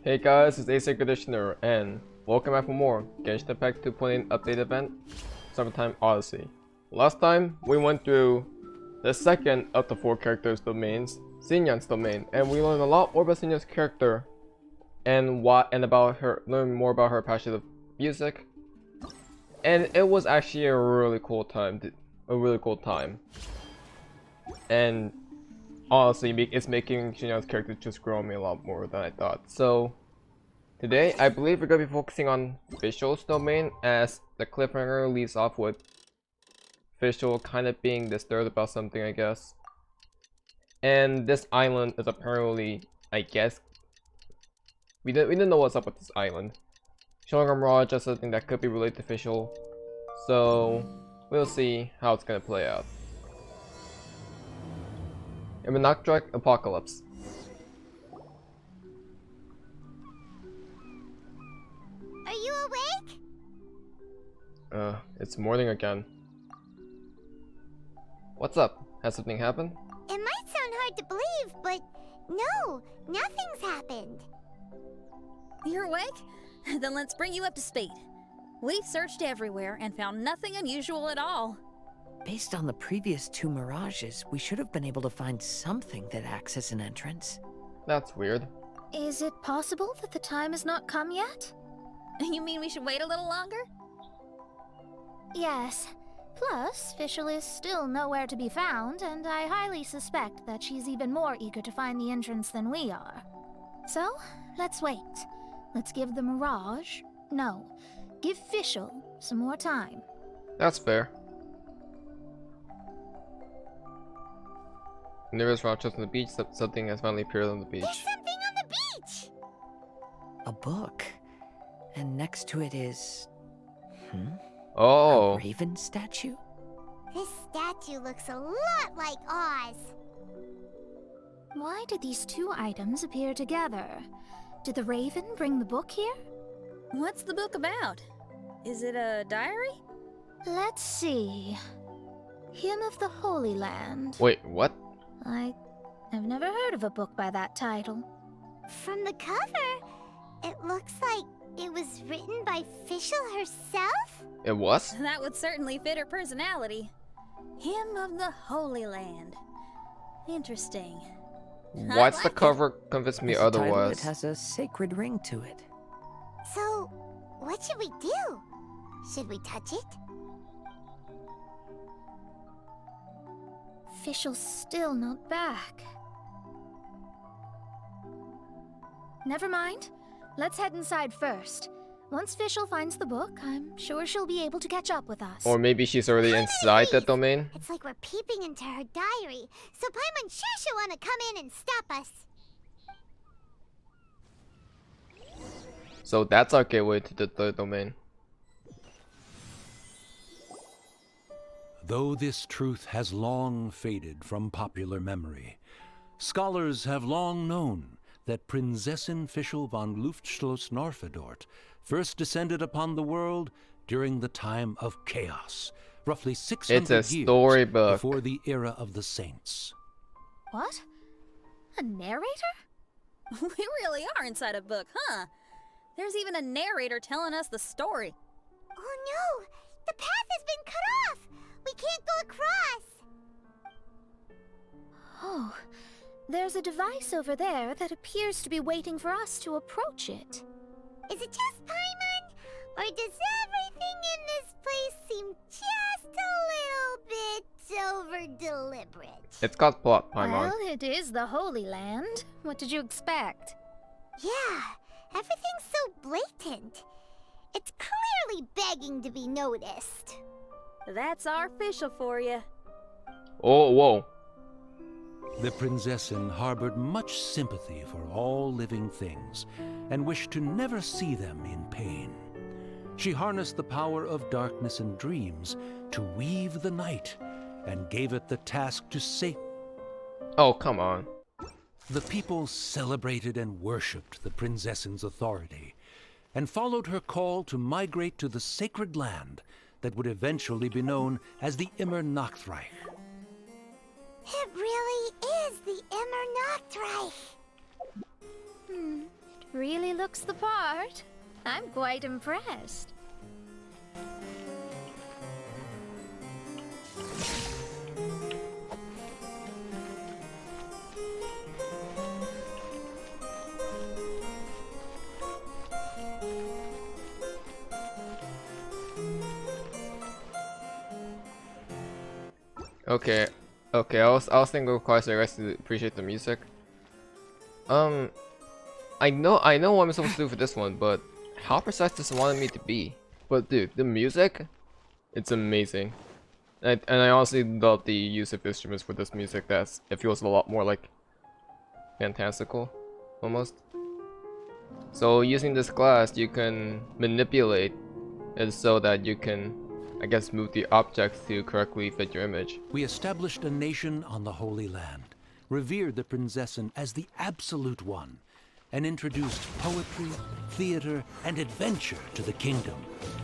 Hey guys, it's ACairconditioner and welcome back for more Genshin Impact 2.8 update event, Summertime Odyssey. Last time we went through the second of the 4 characters' domains, Xinyan's domain, and we learned a lot more about Xinyan's character and learned more about her passion of music. And it was actually a really cool time, And honestly, it's making Xinyan's character just grow on me a lot more than I thought. So today, I believe we're going to be focusing on Fischl's domain, as the cliffhanger leads off with Fischl kind of being disturbed about something, I guess. And this island is apparently, I guess, we didn't know what's up with this island. Showing a mirage as something that could be related to Fischl. So we'll see how it's going to play out. Immernachtreich Apocalypse. Are you awake? It's morning again. What's up? Has something happened? It might sound hard to believe, but no, nothing's happened. You're awake? Then let's bring you up to speed. We've searched everywhere and found nothing unusual at all. Based on the previous 2 mirages, we should have been able to find something that acts as an entrance. That's weird. Is it possible that the time has not come yet? You mean we should wait a little longer? Yes. Plus, Fischl is still nowhere to be found, and I highly suspect that she's even more eager to find the entrance than we are. So, let's wait. Let's give the Mirage... No, give Fischl some more time. That's fair. Nearest Rochester on the beach, something has finally appeared on the beach. There's something on the beach! A book. And next to it is... Oh. A raven statue? This statue looks a lot like Oz. Why did these 2 items appear together? Did the raven bring the book here? What's the book about? Is it a diary? Let's see. Hymn of the Holy Land. Wait, what? I've never heard of a book by that title. From the cover, it looks like it was written by Fischl herself? It was? That would certainly fit her personality. Hymn of the Holy Land. Interesting. Why's the like cover convince me This title, otherwise? it has a sacred ring to it. So, what should we do? Should we touch it? Fischl's still not back. Never mind. Let's head inside first. Once Fischl finds the book, I'm sure she'll be able to catch up with us. Or maybe she's already inside the domain? It's like we're peeping into her diary, so Paimon's sure she'll want to come in and stop us. So that's our gateway to the third domain. Though this truth has long faded from popular memory, scholars have long known that Prinzessin Fischl von Luftschloss-Norfedort first descended upon the world during the time of chaos, roughly 600 It's a years storybook. before the era of the saints. What? A narrator? We really are inside a book, huh? There's even a narrator telling us the story. Oh no! The path has been cut off! We can't go across! Oh, there's a device over there that appears to be waiting for us to approach it. Is it just Paimon? Or does everything in this place seem just a little bit over-deliberate? It's got plot, Paimon. Well, it is the Holy Land. What did you expect? Yeah, everything's so blatant. It's clearly begging to be noticed. That's our Fischl for you. Oh, whoa. The Prinzessin harbored much sympathy for all living things and wished to never see them in pain. She harnessed the power of darkness and dreams to weave the night and gave it the task to save. Oh, come on. The people celebrated and worshipped the Prinzessin's authority and followed her call to migrate to the sacred land that would eventually be known as the Immernachtreich. It really is the Immernachtreich. Really looks the part. I'm quite impressed. Okay, okay. I was thinking of course I guys to appreciate the music. I know what I'm supposed to do for this one, but how precise does it want me to be? But dude, the music, it's amazing. And I honestly love the use of instruments for this music. It feels a lot more like fantastical, almost. So using this glass, you can manipulate it so that you can, I guess, move the objects to correctly fit your image. We established a nation on the Holy Land, revered the Prinzessin as the absolute one, and introduced poetry, theater, and adventure to the kingdom,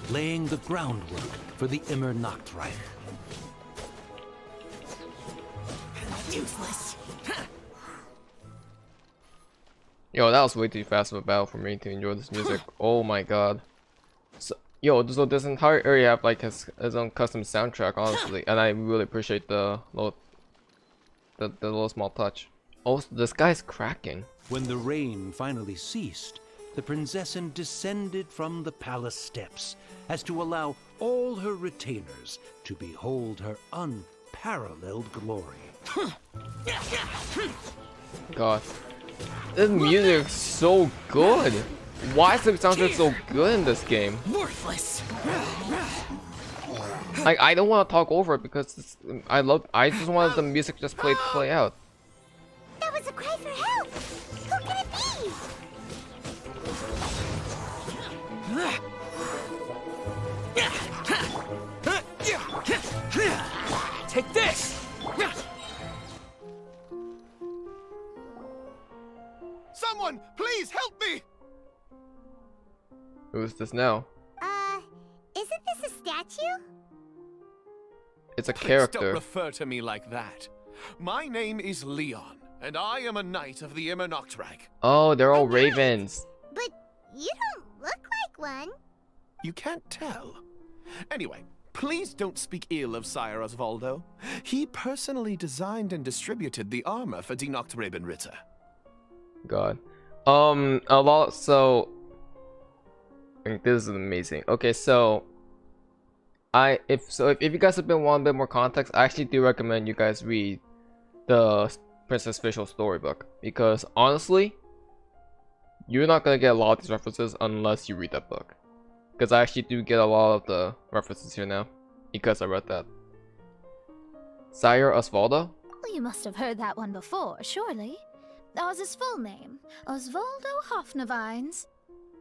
laying the groundwork for the Immernachtreich. Useless. Yo, that was way too fast of a battle for me to enjoy this music. Oh my god. So this entire area have like his own custom soundtrack, honestly, and I really appreciate the little small touch. Also, the sky's cracking. When the rain finally ceased, the Prinzessin descended from the palace steps as to allow all her retainers to behold her unparalleled glory. God, this music's so good. Why is the soundtrack so good in this game? Worthless. Like, I don't want to talk over it because I just wanted the music just play out. That was a cry for help. Who could it be? Take this. Someone, please help me! Who's this now? Isn't this a statue? It's a Please character. don't refer to me like that. My name is Leon, and I am a knight of the Immernachtreich. Oh, they're all ravens. But you don't look like one. You can't tell. Anyway, please don't speak ill of Sire Osvaldo. He personally designed and distributed the armor for Die Nachtrebenritter. God. A lot. So, I think this is amazing. Okay, so if you guys have been wanting a bit more context, I actually do recommend you guys read the Princess Fischl storybook, because honestly, you're not gonna get a lot of these references unless you read that book. Because I actually do get a lot of the references here now, because I read that. Sire Osvaldo? Well, you must have heard that one before, surely. That was his full name, Osvaldo Hofnavines.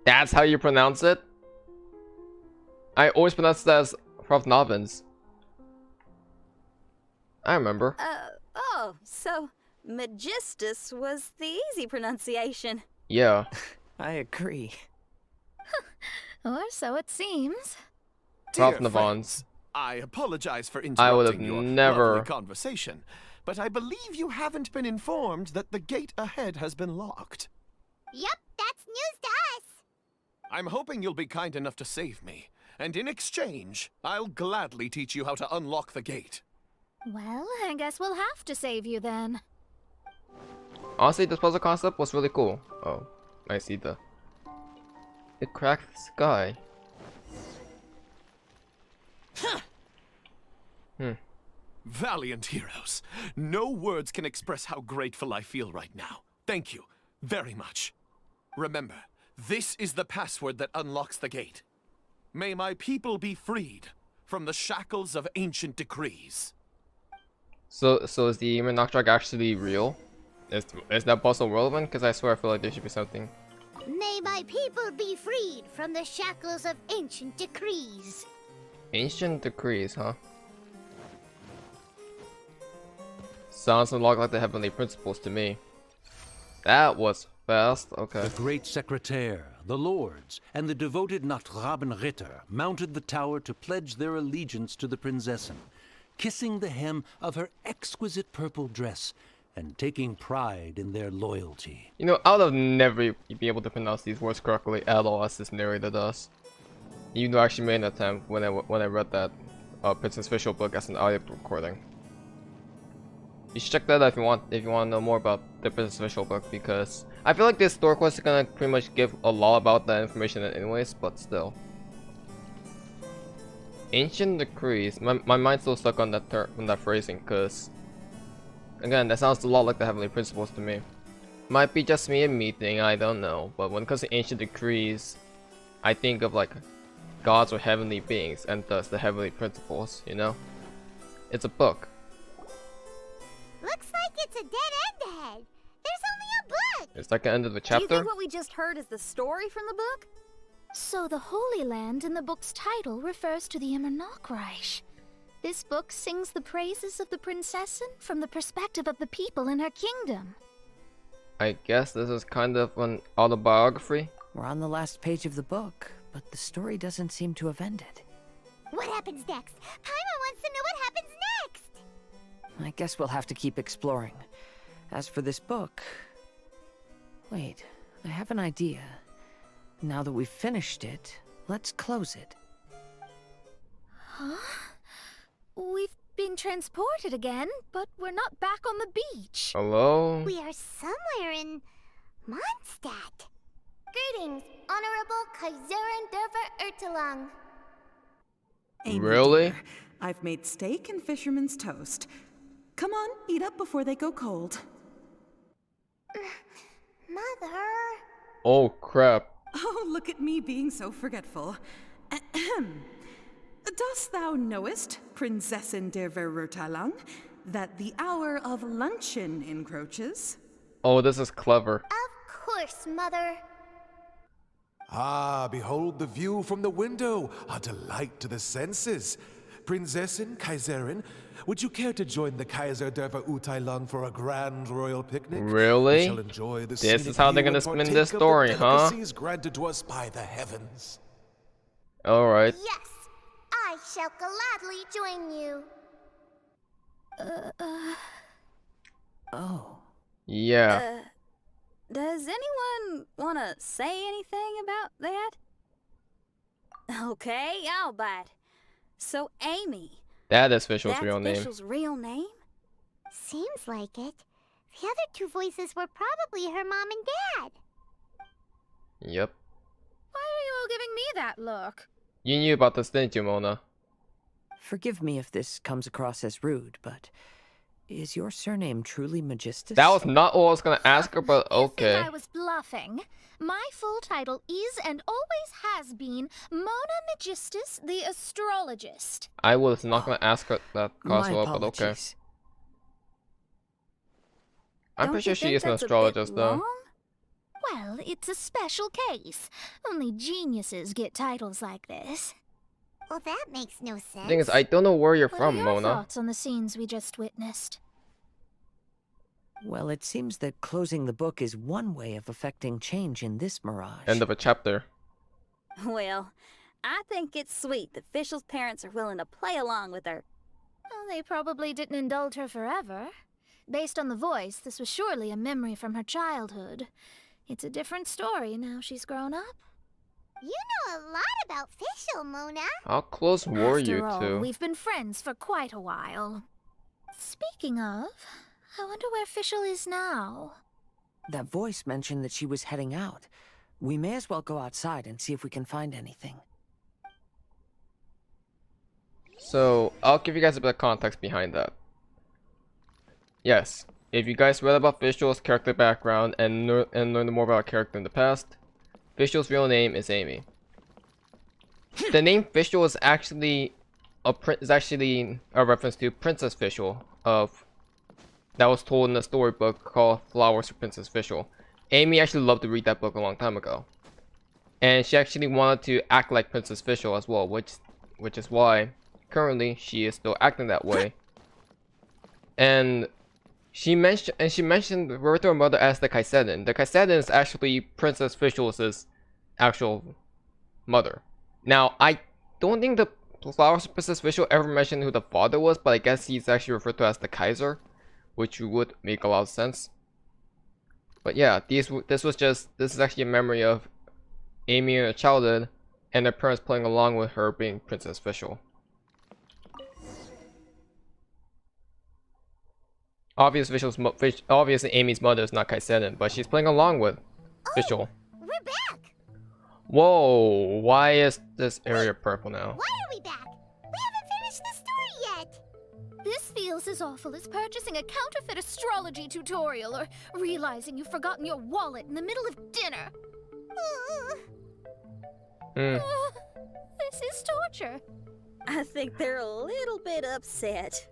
That's how you pronounce it? I always pronounce it as Hofnavines. I remember. Oh, so Magistus was the easy pronunciation. Yeah. I agree. Or so it seems. Dear Hofnavines. friends, I apologize for I would have interrupting your never- lovely conversation, but I believe you haven't been informed that the gate ahead has been locked. Yep, that's news to us. I'm hoping you'll be kind enough to save me, and in exchange, I'll gladly teach you how to unlock the gate. Well, I guess we'll have to save you then. Honestly, this puzzle concept was really cool. Oh, I see the cracked sky. Valiant heroes. No words can express how grateful I feel right now. Thank you very much. Remember, this is the password that unlocks the gate. May my people be freed from the shackles of ancient decrees. So is the Immernachtreich actually real? Is that puzzle relevant? Because I swear I feel like there should be something. May my people be freed from the shackles of ancient decrees. Ancient decrees, huh? Sounds a lot like the heavenly principles to me. That was fast. Okay. The great secretaire, the lords, and the devoted Nachtrebenritter mounted the tower to pledge their allegiance to the Prinzessin, kissing the hem of her exquisite purple dress and taking pride in their loyalty. You know, I would have never be able to pronounce these words correctly at all as this narrator does. Even though I actually made an attempt when I read that Princess Fischl book as an audio recording. You should check that out if you want to know more about the Princess Fischl book, because I feel like this story quest is gonna pretty much give a lot about that information anyways, but still. Ancient decrees. My mind's still stuck on that phrasing, because again, that sounds a lot like the Heavenly Principles to me. Might be just me and me thing, I don't know. But when it comes to ancient decrees, I think of like gods or heavenly beings, and thus the Heavenly Principles. You know, it's a book. Looks like it's a dead end ahead. There's only a book. It's like the end of the Do you chapter. think what we just heard is the story from the book? So the Holy Land in the book's title refers to the Immernachtreich. This book sings the praises of the Prinzessin from the perspective of the people in her kingdom. I guess this is kind of an autobiography. We're on the last page of the book, but the story doesn't seem to have ended. What happens next? Paimon wants to know what happens next. I guess we'll have to keep exploring. As for this book... Wait, I have an idea. Now that we've finished it, let's close it. Huh? We've been transported again, but we're not back on the beach. Hello? We are somewhere in Mondstadt. Greetings, Honorable Kaiserin Derver Ertelang. Amy, Really? dear, I've made steak and fisherman's toast. Come on, eat up before they go cold. Mother. Oh crap. Oh, look at me being so forgetful. Ahem. Dost thou knowest, Prinzessin der Verurteilung, that the hour of luncheon encroaches? Oh, this is clever. Of course, Mother. Ah, behold the view from the window, a delight to the senses. Prinzessin, Kaiserin, would you care to join the Kaiser der Verurteilung for a grand royal picnic? Really? We shall enjoy the This scenic is how they're view gonna and spin partake this of story, the huh? delicacies granted to us by the heavens. Alright. Yes, I shall gladly join you. Oh. Yeah. Does anyone want to say anything about that? Okay, I'll bite. So, Amy, That is Fischl's that's real name. Fischl's real name? Seems like it. The other two voices were probably her mom and dad. Yep. Why are you all giving me that look? You knew about this, didn't you, Mona? Forgive me if this comes across as rude, but... is your surname truly Magistus? That was not what I was gonna ask her, but You okay. think I was bluffing? My full title is and always has been Mona Magistus the Astrologist. I was not gonna ask her that My Coswell, but okay. apologies. I'm Don't pretty you sure she think is an that's a bit astrologist, though. long? Well, it's a special case. Only geniuses get titles like this. Well, that makes no sense. The thing is, I don't know where you're What from, are your Mona. thoughts on the scenes we just witnessed? Well, it seems that closing the book is one way of affecting change in this mirage. End of a chapter. Well, I think it's sweet that Fischl's parents are willing to play along with her. Well, they probably didn't indulge her forever. Based on the voice, this was surely a memory from her childhood. It's a different story now she's grown up. You know a lot about Fischl, Mona. How close were After you all, two? we've been friends for quite a while. Speaking of, I wonder where Fischl is now. That voice mentioned that she was heading out. We may as well go outside and see if we can find anything. So, I'll give you guys a bit of context behind that. Yes, if you guys read about Fischl's character background and learned more about her character in the past, Fischl's real name is Amy. The name Fischl is actually a reference to Princess Fischl that was told in a storybook called Flowers for Princess Fischl. Amy actually loved to read that book a long time ago, and she actually wanted to act like Princess Fischl as well, which is why currently she is still acting that way. And she mentioned referred to her mother as the Kaiserin. The Kaiserin is actually Princess Fischl's actual mother. Now, I don't think the Flowers of Princess Fischl ever mentioned who the father was, but I guess he's actually referred to as the Kaiser, which would make a lot of sense. But yeah, this is actually a memory of Amy in her childhood, and her parents playing along with her being Princess Fischl. Obviously Amy's mother is not Kaisen, but she's playing along with Fischl. We're back! Whoa, why is this area purple now? Why are we back? We haven't finished the story yet! This feels as awful as purchasing a counterfeit astrology tutorial or realizing you've forgotten your wallet in the middle of dinner. This is torture. I think they're a little bit upset.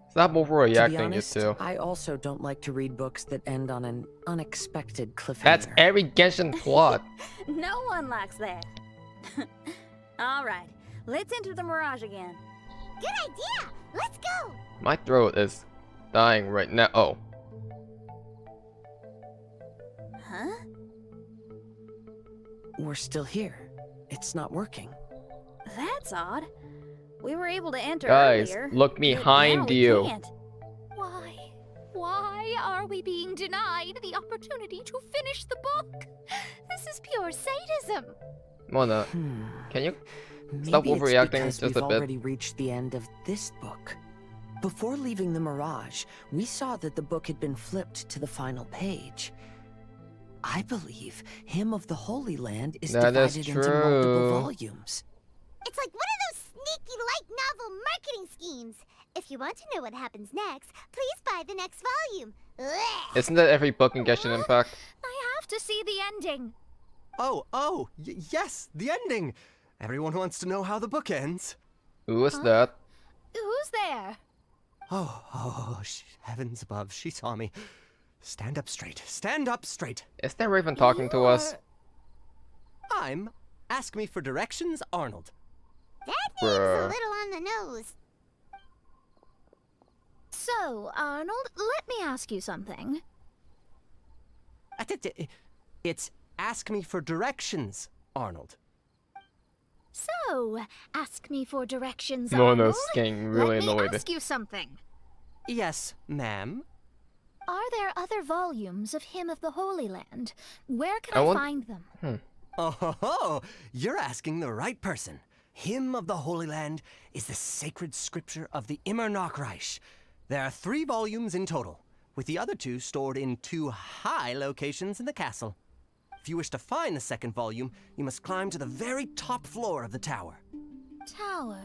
Stop To be overreacting, you honest, two. I also don't like to read books that end on an unexpected cliffhanger. That's every Genshin plot. No one likes that. All right, let's enter the mirage again. Good idea! Let's go! My throat is dying right now. Oh. Huh? We're still here. It's not working. That's odd. We were able to enter Guys, earlier. look but behind now we you. can't. Why? Why are we being denied the opportunity to finish the book? This is pure sadism. Mona, can you Maybe stop it's overreacting because just we've a bit? already reached the end of this book. Before leaving the Mirage, we saw that the book had been flipped to the final page. I believe Hymn of the Holy Land is That is divided into multiple true. volumes. It's like one of those sneaky light novel marketing schemes. If you want to know what happens next, please buy the next volume. Ugh. Isn't that every book in Genshin Impact? I have to see the ending. Yes, the ending. Everyone wants to know how the book ends. Who is that? Who's there? Heavens above, she saw me. Stand up straight, stand up straight. Is that Raven talking to us? I'm Ask Me for Directions, Arnold. That name's a Bruh. little on the nose. So, Arnold, let me ask you something. It's Ask Me for Directions, Arnold. So, ask me for directions, Mona's Arnold. getting really Let me annoyed. ask you something. Yes, ma'am. Are there other volumes of Hymn of the Holy Land? Where can I I want- find them? Oh, you're asking the right person. Hymn of the Holy Land is the sacred scripture of the Immernachtreich. There are 3 volumes in total, with the other 2 stored in 2 high locations in the castle. If you wish to find the second volume, you must climb to the very top floor of the tower. Tower?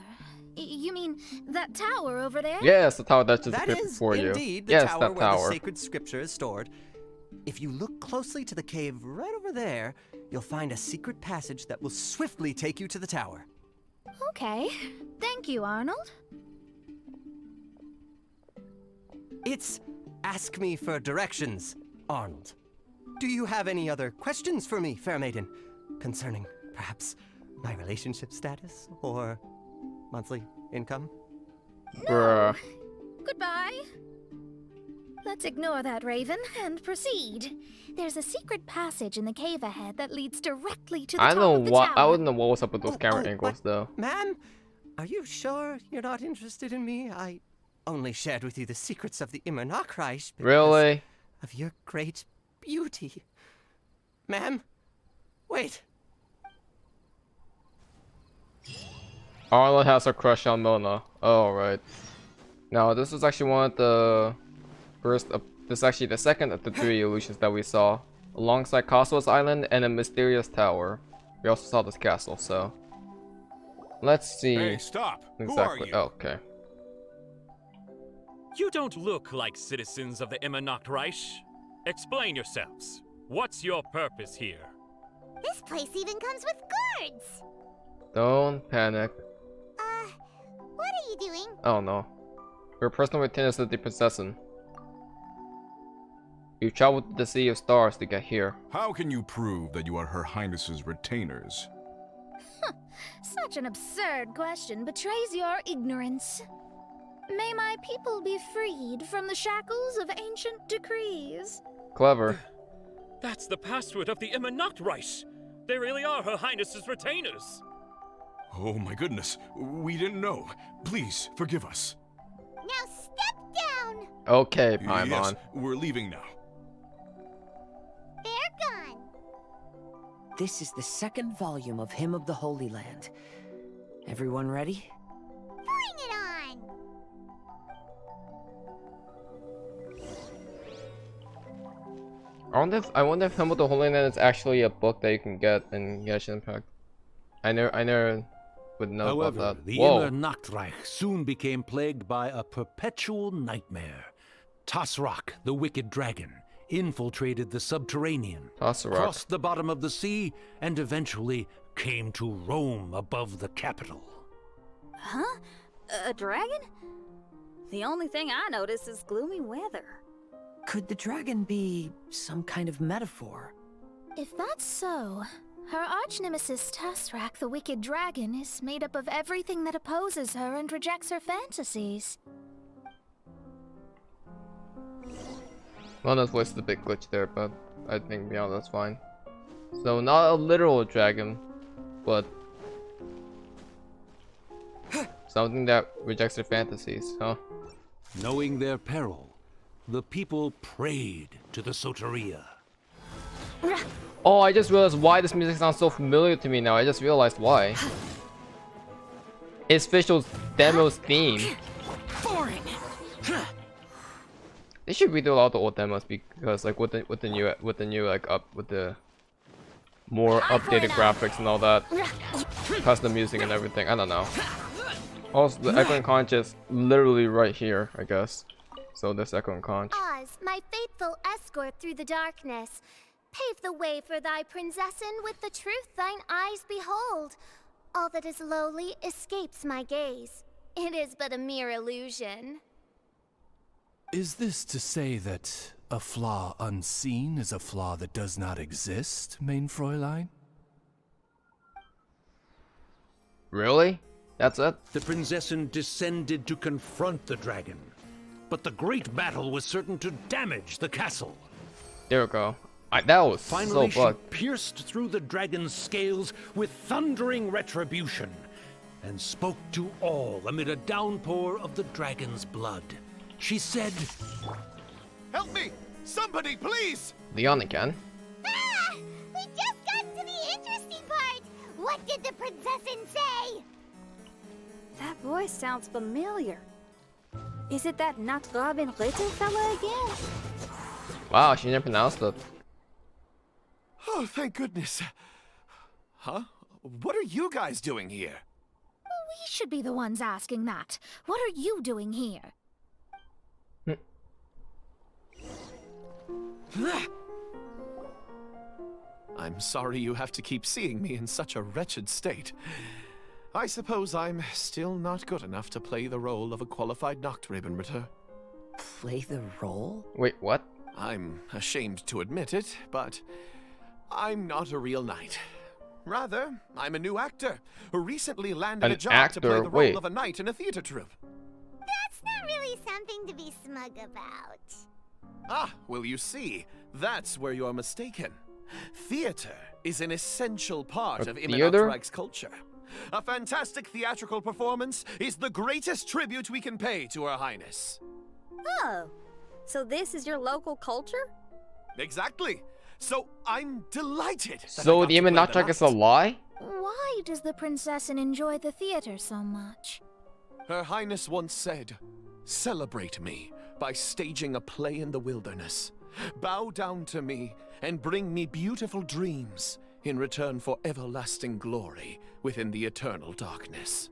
You mean that tower over there? Yes, the tower that's just That appeared is before you. indeed the Yes, tower that where the tower. sacred scripture is stored. If you look closely to the cave right over there, you'll find a secret passage that will swiftly take you to the tower. Okay. Thank you, Arnold. It's Ask Me for Directions, Arnold. Do you have any other questions for me, fair maiden? Concerning, perhaps, my relationship status or monthly income? Bruh. Goodbye. Let's ignore that, Raven, and proceed. There's a secret passage in the cave ahead that leads directly to the I top don't of know the what I tower. wouldn't know what was up with those camera but angles though. Ma'am, are you sure you're not interested in me? I only shared with you the secrets of the Immernachtreich because Really? of your great beauty. Ma'am, wait. Arnold has a crush on Mona. Oh, right. Now, this is actually one of the first. This is actually the second of the 3 illusions that we saw, alongside Cosmos Island and a mysterious tower. We also saw this castle. So, let's see. Hey, stop! Exactly. Who are you? Oh, okay. You don't look like citizens of the Immernachtreich. Explain yourselves. What's your purpose here? This place even comes with guards! Don't panic. What are you doing? Oh no. We're personal retainers of the Princessin. You traveled to the Sea of Stars to get here. How can you prove that you are Her Highness's retainers? Such an absurd question betrays your ignorance. May my people be freed from the shackles of ancient decrees. Clever. That's the password of the Immernachtreich. They really are Her Highness's retainers. Oh my goodness, we didn't know. Please, forgive us. Now step down, down. Okay, Paimon. Yes, we're leaving now. They're gone. This is the second volume of Hymn of the Holy Land. Everyone ready? Bring it on. I wonder if Hymn of the Holy Land is actually a book that you can get in Genshin Impact. I never would know However, about that. the Whoa. Immernachtreich soon became plagued by a perpetual nightmare. Tasrak, the wicked dragon, infiltrated the subterranean, Tasrak. crossed the bottom of the sea, and eventually came to roam above the capital. Huh? A dragon? The only thing I notice is gloomy weather. Could the dragon be some kind of metaphor? If that's so, her arch-nemesis Tasrak, the wicked dragon, is made up of everything that opposes her and rejects her fantasies. Lana's voice is a bit glitched there, but I think beyond that's fine. So not a literal dragon, but something that rejects their fantasies, huh? Knowing their peril, the people prayed to the Soteria. Oh, I just realized why this music sounds so familiar to me now. I just realized why. It's Fischl's demo's theme. They should redo a lot of the old demos because, like, with the new more updated graphics and all that, custom music and everything. I don't know. Also, the Echo and Conch is literally right here, I guess. So this Echo and Conch. Oz, my faithful escort through the darkness, pave the way for thy princessin with the truth thine eyes behold. All that is lowly escapes my gaze. It is but a mere illusion. Is this to say that a flaw unseen is a flaw that does not exist, main Fräulein? Really? That's it? The Prinzessin descended to confront the dragon, but the great battle was certain to damage the castle. There we go. That was Finally, so bugged. she pierced through the dragon's scales with thundering retribution, and spoke to all amid a downpour of the dragon's blood. She said, Help me! Somebody, please! Leon again. Ah! We just got to the interesting part! What did the princessin say? That voice sounds familiar. Is it that not Robin Ritter fella again? Wow, she never pronounced it. Oh, thank goodness. Huh? What are you guys doing here? We should be the ones asking that. What are you doing here? I'm sorry you have to keep seeing me in such a wretched state. I suppose I'm still not good enough to play the role of a qualified Nachtrebenritter. Play the role? Wait, what? I'm ashamed to admit it, but I'm not a real knight. Rather, I'm a new actor who recently landed a job to play the role of a knight in a theater troupe. That's not really something to be smug about. Ah, well, you see, that's where you're mistaken. Theater is an essential part of Immernachtreich's culture. A fantastic theatrical performance is the greatest tribute we can pay to Her Highness. Oh, so this is your local culture? Exactly. So I'm delighted. So the Immernachtreich is a lie? Why does the princessin enjoy the theater so much? Her Highness once said, "Celebrate me by staging a play in the wilderness. Bow down to me and bring me beautiful dreams in return for everlasting glory within the eternal darkness."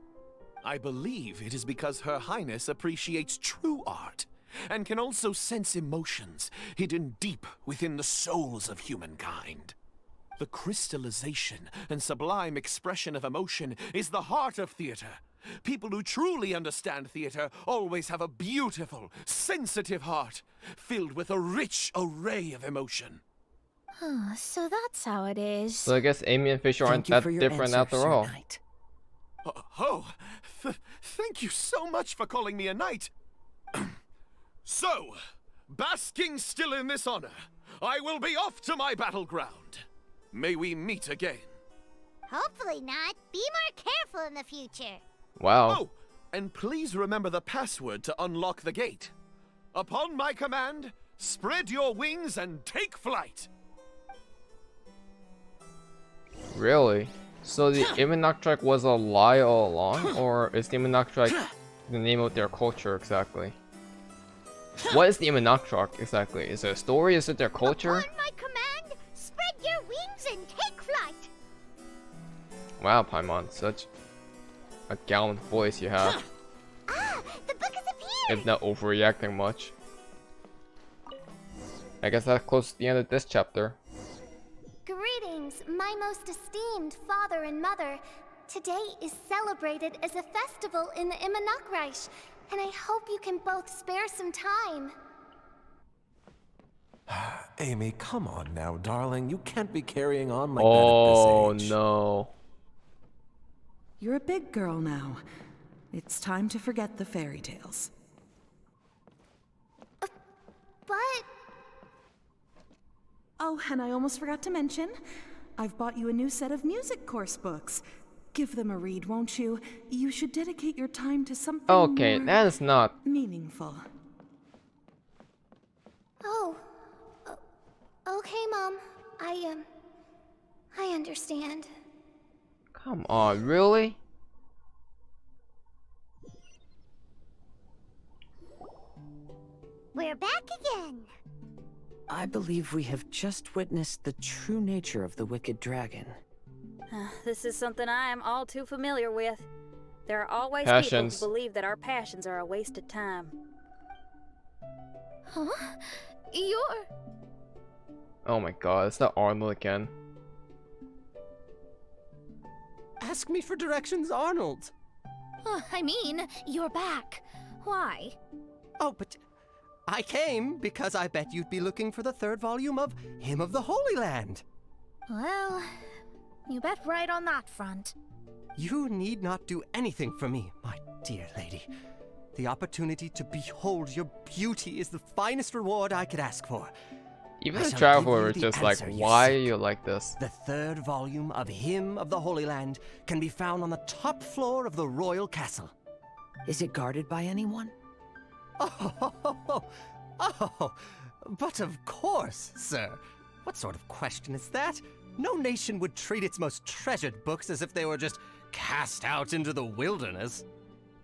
I believe it is because Her Highness appreciates true art and can also sense emotions hidden deep within the souls of humankind. The crystallization and sublime expression of emotion is the heart of theater. People who truly understand theater always have a beautiful, sensitive heart, filled with a rich array of emotion. So that's how it is. So I guess Amy and Fischl aren't that different after all. Thank you so much for calling me a knight. So, basking still in this honor, I will be off to my battleground. May we meet again. Hopefully not. Be more careful in the future. Wow. Oh, and please remember the password to unlock the gate. Upon my command, spread your wings and take flight. Really? So the Immernachtreich was a lie all along, or is the Immernachtreich the name of their culture exactly? What is the Immernachtreich exactly? Is it a story? Is it their culture? Upon my command, spread your wings and take flight. Wow, Paimon, such a gallant voice you have. Ah, the book has appeared. If not overreacting much. I guess that's close to the end of this chapter. Greetings, my most esteemed father and mother. Today is celebrated as a festival in the Immernachtreich, and I hope you can both spare some time. Amy, come on now, darling. You can't be carrying on like Oh that at this age. no. You're a big girl now. It's time to forget the fairy tales. But... Oh, and I almost forgot to mention, I've bought you a new set of music course books. Give them a read, won't you? You should dedicate your time to something Okay, more that is not. meaningful. Oh. Okay, Mom. I understand. Come on, really? We're back again. I believe we have just witnessed the true nature of the wicked dragon. This is something I am all too familiar with. There are always Passions. people who believe that our passions are a waste of time. Huh? You're... Oh my god, is that Arnold again? Ask me for directions, Arnold. I mean, you're back. Why? Oh, but I came because I bet you'd be looking for the third volume of Hymn of the Holy Land. Well, you bet right on that front. You need not do anything for me, my dear lady. The opportunity to behold your beauty is the finest reward I could ask for. Even I the shall traveler give is you the just like, answer you why are seek. you like this? The third volume of Hymn of the Holy Land can be found on the top floor of the royal castle. Is it guarded by anyone? Oh, but of course, sir. What sort of question is that? No nation would treat its most treasured books as if they were just cast out into the wilderness.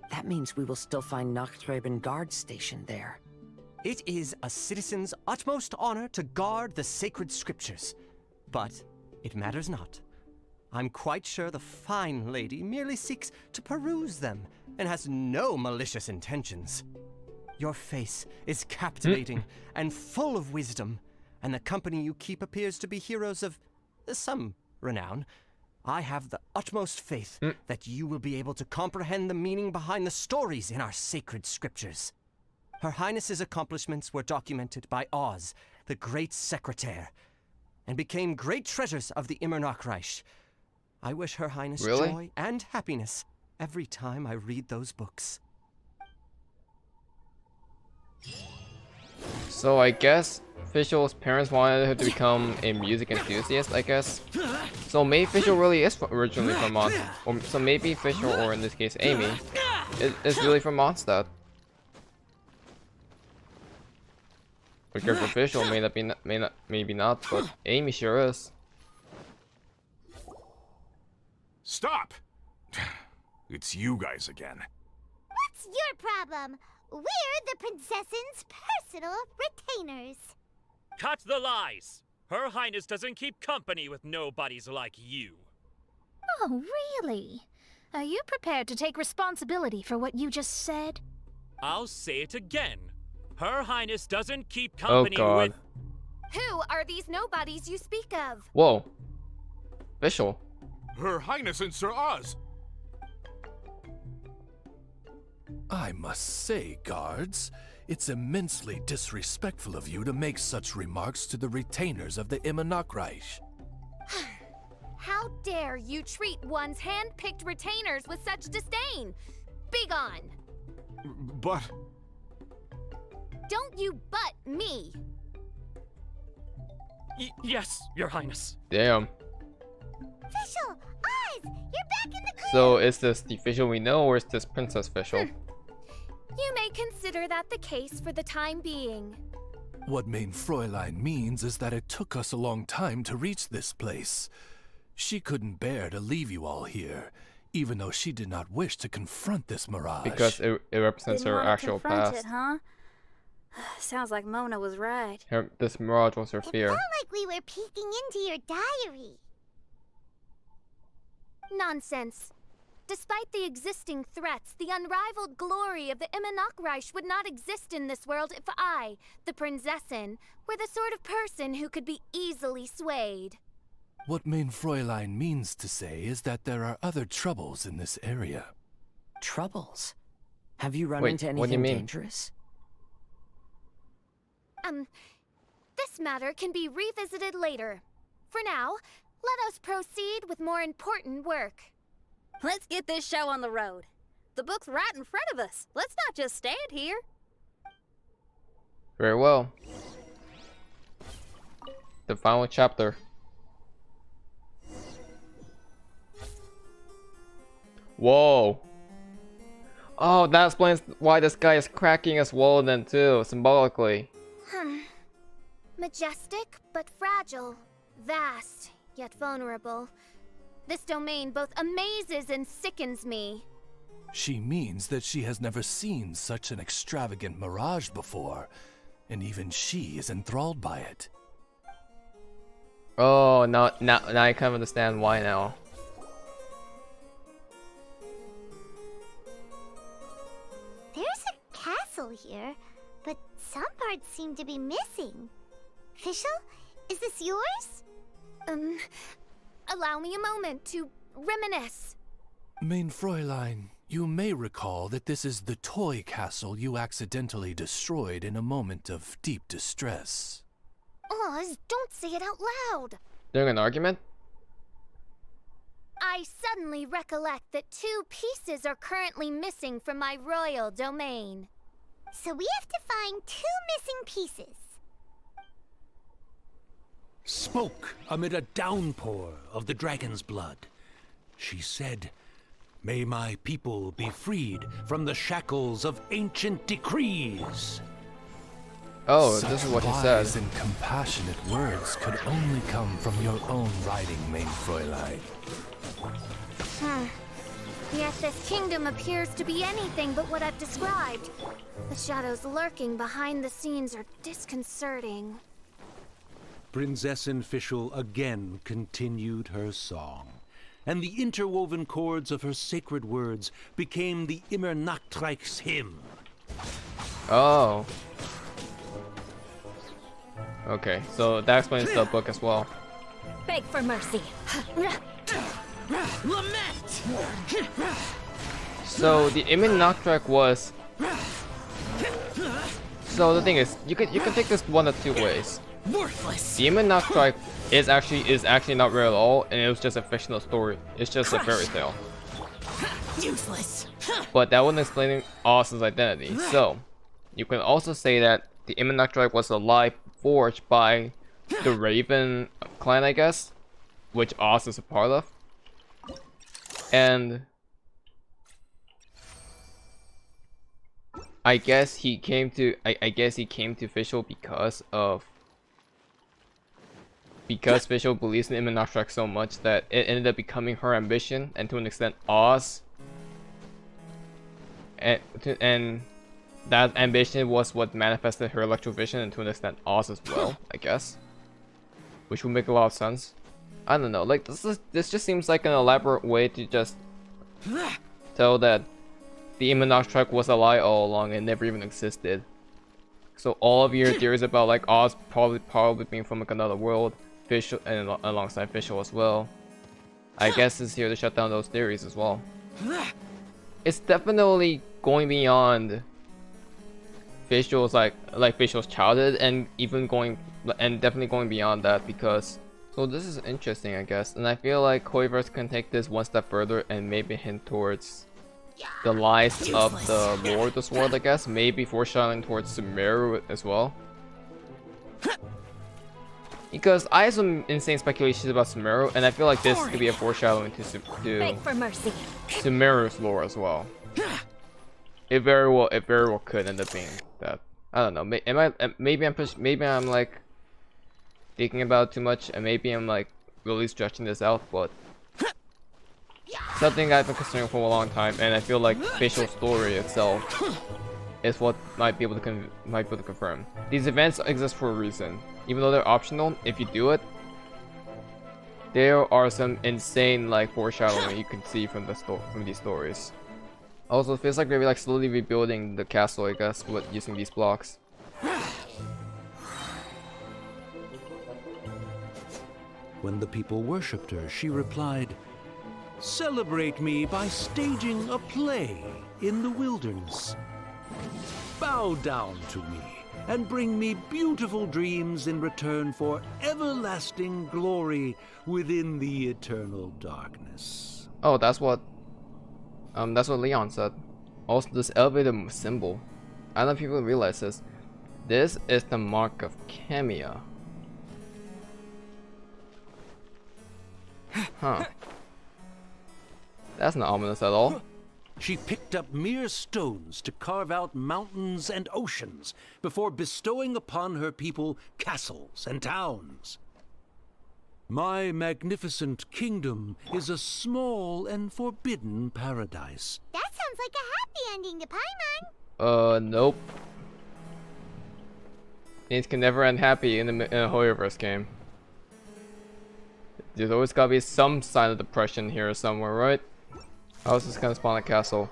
That means we will still find Nachtreibin guard stationed there. It is a citizen's utmost honor to guard the sacred scriptures. But it matters not. I'm quite sure the fine lady merely seeks to peruse them and has no malicious intentions. Your face is captivating and full of wisdom, and the company you keep appears to be heroes of some renown. I have the utmost faith that you will be able to comprehend the meaning behind the stories in our sacred scriptures. Her Highness's accomplishments were documented by Oz, the great secretaire, and became great treasures of the Immernachtreich. I wish Her Highness joy and happiness every time I read those books. So I guess Fischl's parents wanted her to become a music enthusiast, I guess. So maybe Fischl really is originally from Mondstadt. Or so maybe Fischl, or in this case Amy, is really from Mondstadt. Because for Fischl maybe not, but Amy sure is. Stop! It's you guys again. What's your problem? We're the princess's personal retainers. Cut the lies! Her Highness doesn't keep company with nobodies like you. Oh, really? Are you prepared to take responsibility for what you just said? I'll say it again. Her Highness doesn't keep company with... Who are these nobodies you speak of? Whoa. Fischl. Her Highness and Sir Oz. I must say, guards, it's immensely disrespectful of you to make such remarks to the retainers of the Immernachtreich. How dare you treat one's hand-picked retainers with such disdain? Begone! But... Don't you butt me! Yes, Your Highness. Damn. Fischl! Oz! You're back in the clear! So is this the Fischl we know, or is this Princess Fischl? You may consider consider that the case for the time being. What Main Fräulein means is that it took us a long time to reach this place. She couldn't bear to leave you all here, even though she did not wish to confront this mirage. Because it represents Didn't her wanna actual confront past. it, huh? Sounds like Mona was right. This mirage was her It fear. felt like we were peeking into your diary. Nonsense. Despite the existing threats, the unrivaled glory of the Immernachtreich would not exist in this world if I, the Prinzessin, were the sort of person who could be easily swayed. What Main Fräulein means to say is that there are other troubles in this area. Troubles? Have you run Wait, into what do you anything mean? dangerous? This matter can be revisited later. For now, let us proceed with more important work. Let's get this show on the road. The book's right in front of us. Let's not just stand here. Very well. The final chapter. Whoa. Oh, that explains why this guy is cracking as well then too, symbolically. Majestic, but fragile. Vast, yet vulnerable. This domain both amazes and sickens me. She means that she has never seen such an extravagant mirage before, and even she is enthralled by it. Oh, now I kind of understand why now. There's a castle here, but some parts seem to be missing. Fischl, is this yours? Allow me a moment to reminisce. Main Fräulein, you may recall that this is the toy castle you accidentally destroyed in a moment of deep distress. Oz, don't say it out loud. During an argument? I suddenly recollect that 2 pieces are currently missing from my royal domain. So we have to find 2 missing pieces. Spoke amid a downpour of the dragon's blood. She said, "May my people be freed from the shackles of ancient decrees." Oh, Such this is what he wise said. and compassionate words could only come from your own writing, Main Fräulein. Yet this kingdom appears to be anything but what I've described. The shadows lurking behind the scenes are disconcerting. Prinzessin Fischl again continued her song, and the interwoven chords of her sacred words became the Immernachtreich's hymn. Oh. Okay, so that explains the book as well. Beg for mercy. Lament! So the Immernachtreich was. So the thing is, you can take this one of 2 ways. Worthless! The Immernachtreich is actually not real at all, and it was just a fictional story. It's just a fairy tale. Useless! But that wouldn't explain Oz's identity. So you can also say that the Immernachtreich was a lie forged by the Raven clan, I guess, which Oz is a part of. And I guess he came to Fischl because Fischl believes in Immernachtreich so much that it ended up becoming her ambition, and to an extent Oz. And that ambition was what manifested her electro vision, and to an extent Oz as well, I guess. Which would make a lot of sense. I don't know, like this just seems like an elaborate way to just tell that the Immernachtreich was a lie all along and never even existed. So all of your theories about like Oz probably being from like another world, Fischl, and alongside Fischl as well, I guess is here to shut down those theories as well. It's definitely going beyond Fischl's like Fischl's childhood, and definitely going beyond that, because so this is interesting, I guess, and I feel like Hoiverse can take this one step further and maybe hint towards the lies of the Lord of this world, I guess, maybe foreshadowing towards Sumeru as well. Because I have some insane speculations about Sumeru, and I feel like this could be a foreshadowing to Beg for mercy. Sumeru's lore as well. it very well could end up being that. I don't know. Maybe I'm like thinking about it too much, and maybe I'm like really stretching this out, but something I've been considering for a long time, and I feel like Fischl's story itself is what might be able to confirm. These events exist for a reason, even though they're optional. If you do it, there are some insane like foreshadowing you can see from these stories. Also, it feels like they're like slowly rebuilding the castle, I guess, with using these blocks. When the people worshipped her, she replied, "Celebrate me by staging a play in the wilderness. Bow down to me and bring me beautiful dreams in return for everlasting glory within the eternal darkness." Oh, that's what Leon said. Also, this elevator symbol, I don't know if people realize this. This is the mark of Kemia. Huh. That's not ominous at all. She picked up mere stones to carve out mountains and oceans before bestowing upon her people castles and towns. My magnificent kingdom is a small and forbidden paradise. That sounds like a happy ending to Paimon. Nope. Things can never end happy in a Hoyoverse game. There's always gotta be some sign of depression here somewhere, right? I was just gonna spawn a castle.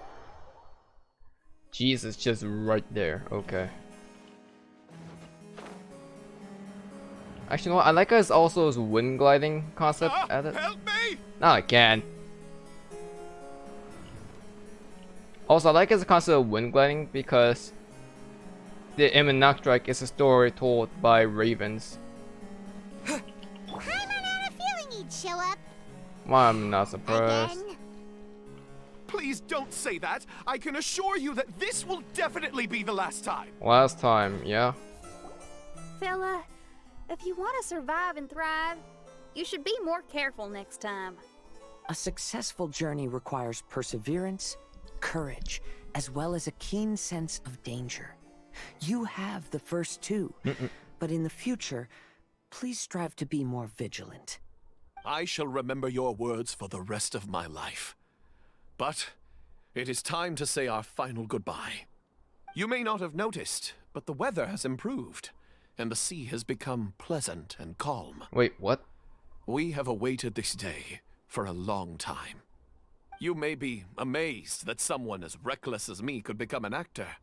Jesus, just right there. Okay. Actually, you know what? I like how it's also this wind gliding concept added. Help me! Now I can. Also, I like as a concept of wind gliding because the Immernachtreich is a story told by ravens. Paimon had a feeling he'd show up. Well, I'm not surprised. Again. Please don't say that. I can assure you that this will definitely be the last time. Last time, yeah. Fella, if you want to survive and thrive, you should be more careful next time. A successful journey requires perseverance, courage, as well as a keen sense of danger. You have the first two, but in the future, please strive to be more vigilant. I shall remember your words for the rest of my life. But it is time to say our final goodbye. You may not have noticed, but the weather has improved, and the sea has become pleasant and calm. Wait, what? We have awaited this day for a long time. You may be amazed that someone as reckless as me could become an actor,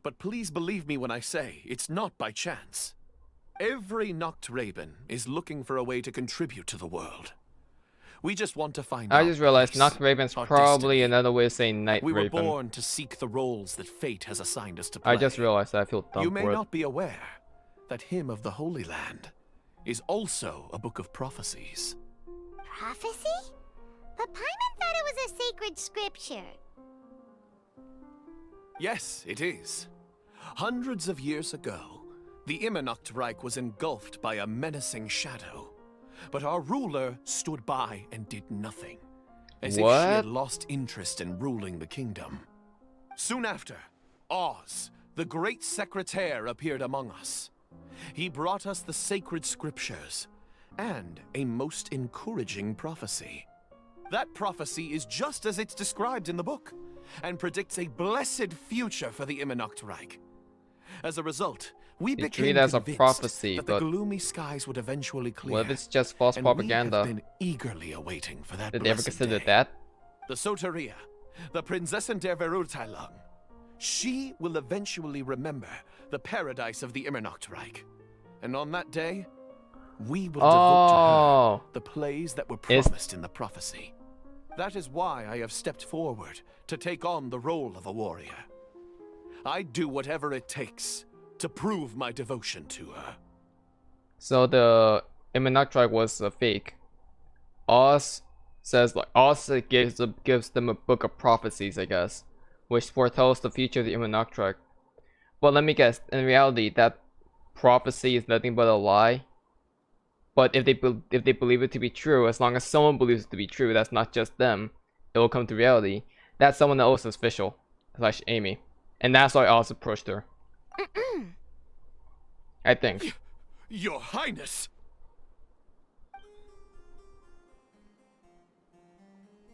but please believe me when I say it's not by chance. Every Nachtraben is looking for a way to contribute to the world. We just want to find out. I just realized Nachtraben's probably another way of saying Night We were Raven. born to seek the roles that fate has assigned us to play. I just realized that. I feel dumb You may for it. not be aware that Hymn of the Holy Land is also a book of prophecies. Prophecy? But Paimon thought it was a sacred scripture. Yes, it is. Hundreds of years ago, the Immernachtreich was engulfed by a menacing shadow. But our ruler stood by and did nothing, as if she had lost interest in ruling the kingdom. Soon after, Oz, the great secretaire, appeared among us. He brought us the sacred scriptures and a most encouraging prophecy. That prophecy is just as it's described in the book, and predicts a blessed future for the Immernachtreich. As a result, we became as a convinced prophecy, that the but gloomy skies would eventually clear. what if it's just false propaganda? We have been eagerly awaiting for that. Did they ever blessed consider day. that? The Soteria, the Prinzessin der Verurteilung. She will eventually remember the paradise of the Immernachtreich. And on that day, we will devote to her the plays that were promised in the prophecy. That is why I have stepped forward to take on the role of a warrior. I'd do whatever it takes to prove my devotion to her. So the Immernachtreich was a fake. Oz says gives them a book of prophecies, I guess, which foretells the future of the Immernachtreich. But let me guess, in reality, that prophecy is nothing but a lie. But if they believe it to be true, as long as someone believes it to be true, that's not just them, it will come to reality. That someone else is Fischl / Amy. And that's why Oz approached her. I think. Your Highness!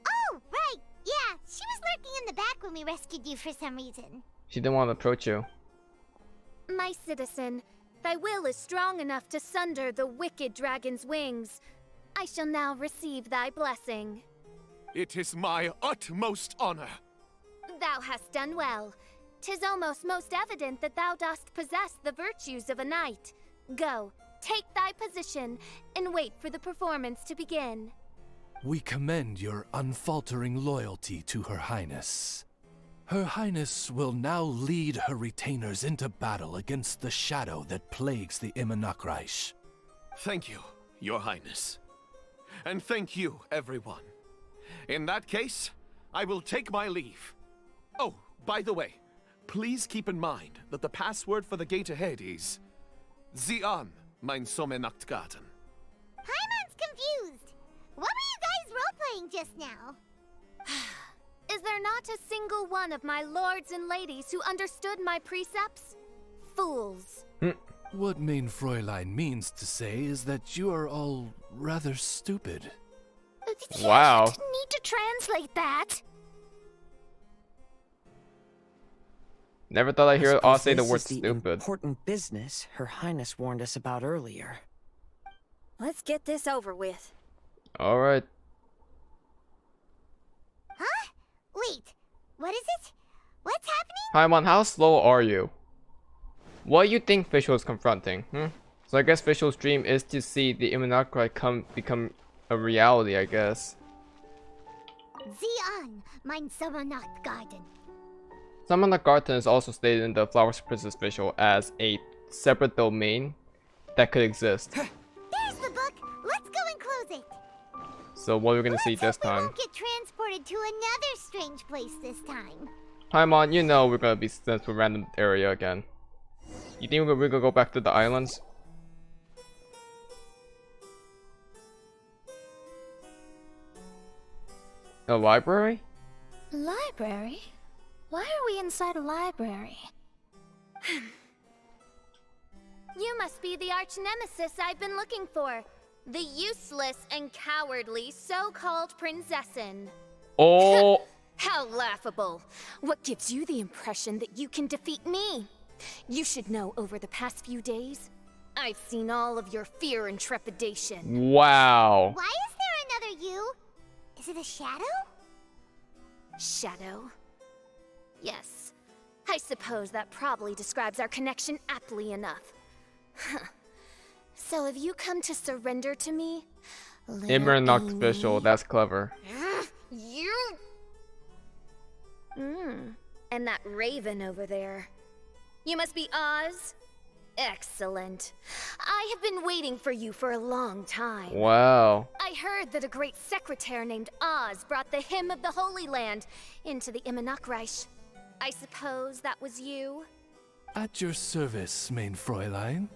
Oh, right! Yeah, she was lurking in the back when we rescued you for some reason. She didn't want to approach you. My citizen, thy will is strong enough to sunder the wicked dragon's wings. I shall now receive thy blessing. It is my utmost honor. Thou hast done well. 'Tis almost most evident that thou dost possess the virtues of a knight. Go, take thy position, and wait for the performance to begin. We commend your unfaltering loyalty to Her Highness. Her Highness will now lead her retainers into battle against the shadow that plagues the Immernachtreich. Thank you, Your Highness. And thank you, everyone. In that case, I will take my leave. Oh, by the way, please keep in mind that the password for the gate ahead is Zian, mein Sommernachtgarten. Paimon's confused. What were you guys role-playing just now? Is there not a single one of my lords and ladies who understood my precepts? Fools. What Mein Fräulein means to say is that you are all rather stupid. Wow. You didn't need to translate that. Never thought I'd hear Oz say the This word is the stupid. important business Her Highness warned us about earlier. Let's get this over with. Alright. Huh? Wait, what is it? What's happening? Paimon, how slow are you? What do you think Fischl is confronting? So I guess Fischl's dream is to see the Immernachtreich become a reality, I guess. Zian, mein Sommernachtgarten. Sommernachtgarten is also stated in the Flowers Princess Fischl as a separate domain that could exist. There's the book. Let's go and close it. So what are we gonna see this We time? won't get transported to another strange place this time. Paimon, you know we're gonna be sent to a random area again. You think we're gonna go back to the islands? A library? Library? Why are we inside a library? You must be the arch nemesis I've been looking for. The useless and cowardly so-called Prinzessin. Oh! How laughable. What gives you the impression that you can defeat me? You should know over the past few days, I've seen all of your fear and trepidation. Wow. Why is there another you? Is it a shadow? Shadow? Yes. I suppose that probably describes our connection aptly enough. So have you come to surrender to me? Immernacht Fischl, that's clever. You... And that raven over there. You must be Oz? Excellent. I have been waiting for you for a long time. Wow. I heard that a great secretary named Oz brought the hymn of the Holy Land into the Immernachtreich. I suppose that was you? At your service, Mein Fräulein.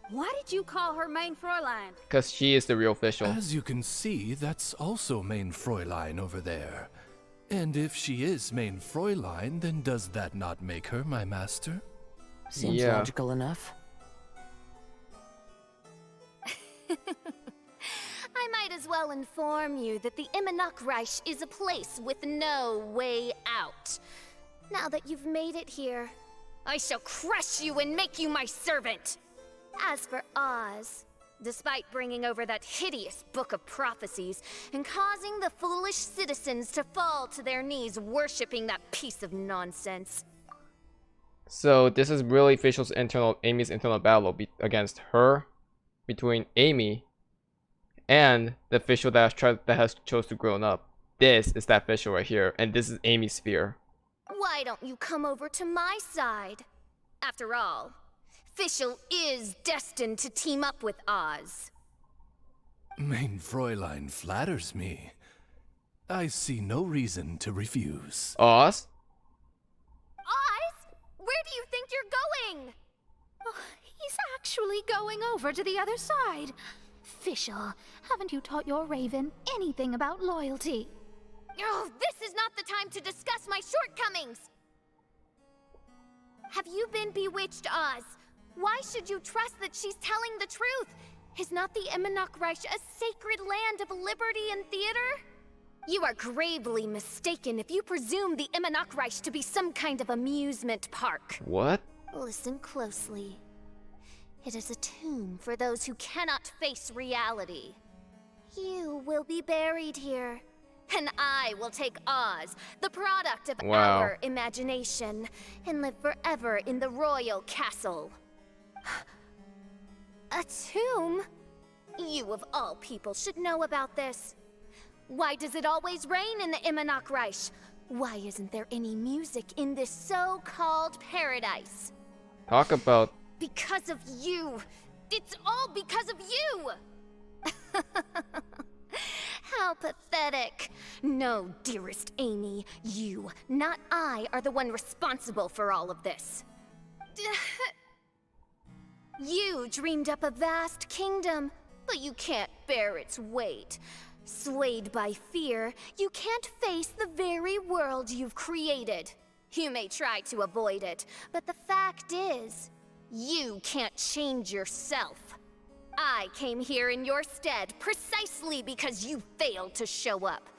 Why did you call her Mein Fräulein? Because she is the real Fischl. As you can see, that's also Mein Fräulein over there. And if she is Mein Fräulein, then does that not make her my master? Seems logical enough. I might as well inform you that the Immernachtreich is a place with no way out. Now that you've made it here, I shall crush you and make you my servant. As for Oz, despite bringing over that hideous book of prophecies and causing the foolish citizens to fall to their knees worshipping that piece of nonsense. So this is really Amy's internal battle against her, between Amy and the Fischl that has chose to grow up. This is that Fischl right here, and this is Amy's sphere. Why don't you come over to my side? After all, Fischl is destined to team up with Oz. Mein Fräulein flatters me. I see no reason to refuse. Oz? Oz? Where do you think you're going? Oh, he's actually going over to the other side. Fischl, haven't you taught your raven anything about loyalty? Oh, this is not the time to discuss my shortcomings. Have you been bewitched, Oz? Why should you trust that she's telling the truth? Is not the Immernachtreich a sacred land of liberty and theater? You are gravely mistaken if you presume the Immernachtreich to be some kind of amusement park. What? Listen closely. It is a tomb for those who cannot face reality. You will be buried here, and I will take Oz, the product of our imagination, and live forever in the royal castle. A tomb? You of all people should know about this. Why does it always rain in the Immernachtreich? Why isn't there any music in this so-called paradise? Talk about... Because of you! It's all because of you! How pathetic. No, dearest Amy, you, not I, are the one responsible for all of this. You dreamed up a vast kingdom, but you can't bear its weight. Swayed by fear, you can't face the very world you've created. You may try to avoid it, but the fact is, you can't change yourself. I came here in your stead precisely because you failed to show up.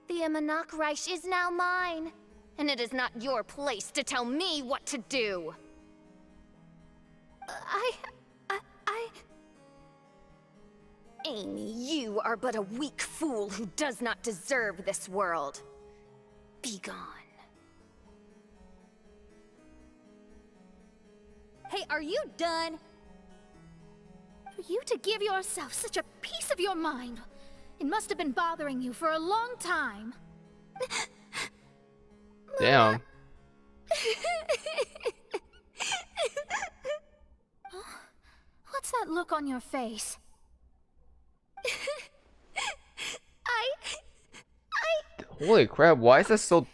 The Immernachtreich is now mine, and it is not your place to tell me what to do. Amy, you are but a weak fool who does not deserve this world. Be gone. Hey, are you done? For you to give yourself such a piece of your mind, it must have been bothering you for a long time. Damn. What's that look on your face? Holy crap, why is this so...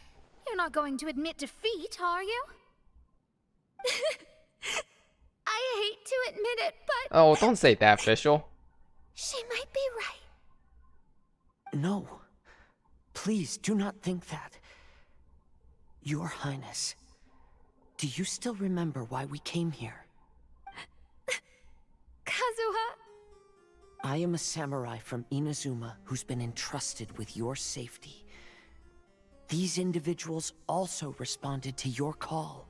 You're not going to admit defeat, are you? I hate to admit it, but... Oh, don't say that, Fischl. She might be right. No. Please do not think that. Your Highness, do you still remember why we came here? Kazuha? I am a samurai from Inazuma who's been entrusted with your safety. These individuals also responded to your call.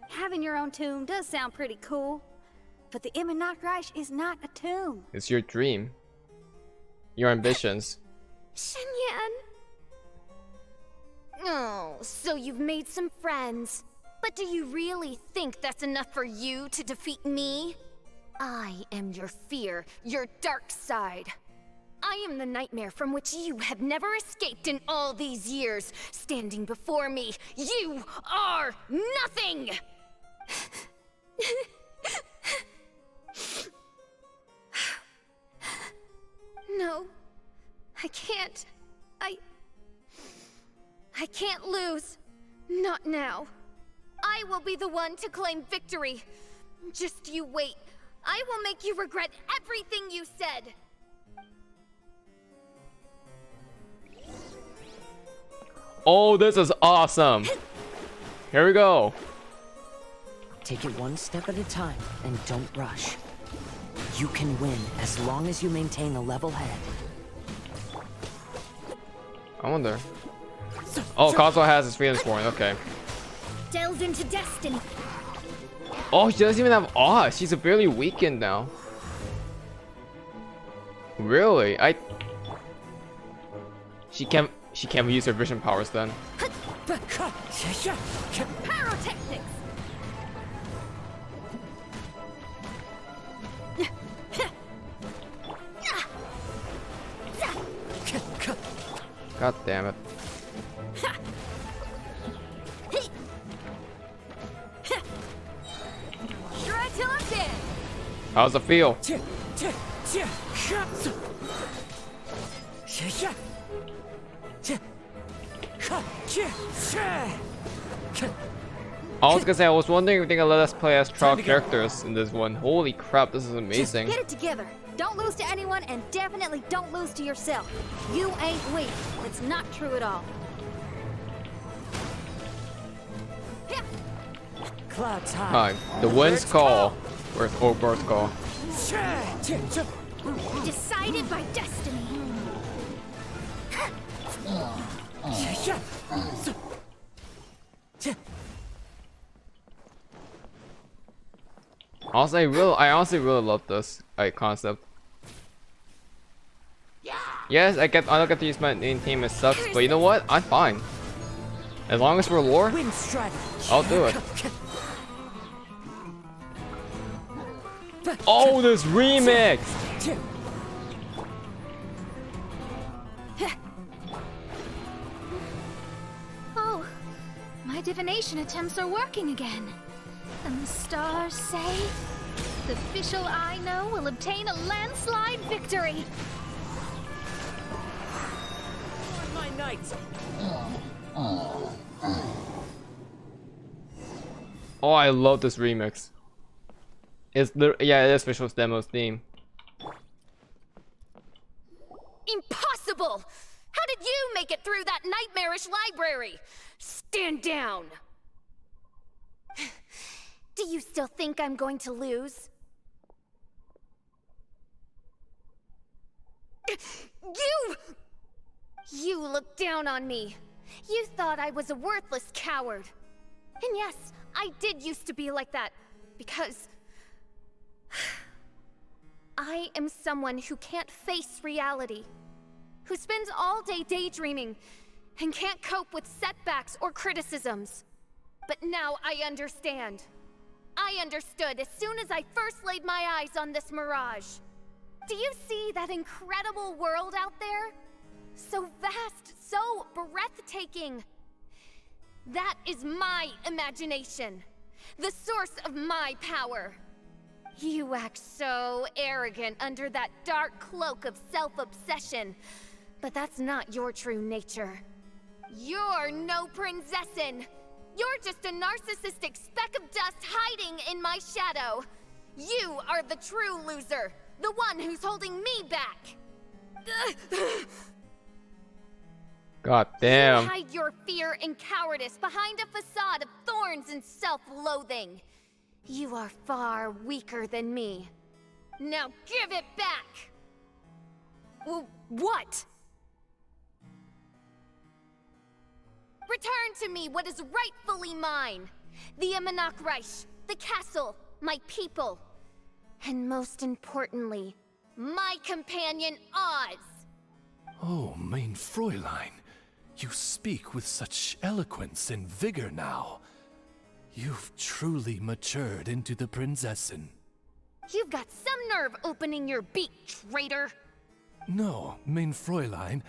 Having your own tomb does sound pretty cool, but the Immernachtreich is not a tomb. It's your dream. Your ambitions. Shenyan. Oh, so you've made some friends. But do you really think that's enough for you to defeat me? I am your fear, your dark side. I am the nightmare from which you have never escaped in all these years. Standing before me, you are nothing! No, I can't. I can't lose. Not now. I will be the one to claim victory. Just you wait. I will make you regret everything you said. Oh, this is awesome. Here we go. Take it one step at a time and don't rush. You can win as long as you maintain a level head. I wonder. Oh, Kazuha has his feelings for it. Okay. Delve into destiny. Oh, she doesn't even have awe. She's severely weakened now. Really? She can't use her vision powers then. Pyrotechnics! God damn it. Strike till I'm dead! How's it feel? I was gonna say, I was wondering if they can let us play as trial characters in this one. Holy crap, this is amazing. Get it together. Don't lose to anyone, and definitely don't lose to yourself. You ain't weak. It's not true at all. Yeah. clouds high. Time. The wind's call. Where's Ogor's call? Decided by destiny. Also, I honestly really love this concept. Yes, I don't get to use my main team, it sucks, but you know what? I'm fine. As long as we're lore, I'll do it. Oh, this remix! Oh, my divination attempts are working again. And the stars say the Fischl I know will obtain a landslide victory. My knights. Oh, I love this remix. It is Fischl's demo's theme. Impossible! How did you make it through that nightmarish library? Stand down! Do you still think I'm going to lose? You looked down on me. You thought I was a worthless coward. And yes, I did used to be like that, because I am someone who can't face reality, who spends all day daydreaming and can't cope with setbacks or criticisms. But now I understand. I understood as soon as I first laid my eyes on this mirage. Do you see that incredible world out there? So vast, so breathtaking. That is my imagination, the source of my power. You act so arrogant under that dark cloak of self-obsession, but that's not your true nature. You're no princessin. You're just a narcissistic speck of dust hiding in my shadow. You are the true loser, the one who's holding me back. God damn. You hide your fear and cowardice behind a facade of thorns and self-loathing. You are far weaker than me. Now give it back! What? Return to me what is rightfully mine. The Immernachtreich, the castle, my people. And most importantly, my companion Oz. Oh, mein Fräulein. You speak with such eloquence and vigor now. You've truly matured into the Prinzessin. You've got some nerve opening your beak, traitor! No, mein Fräulein.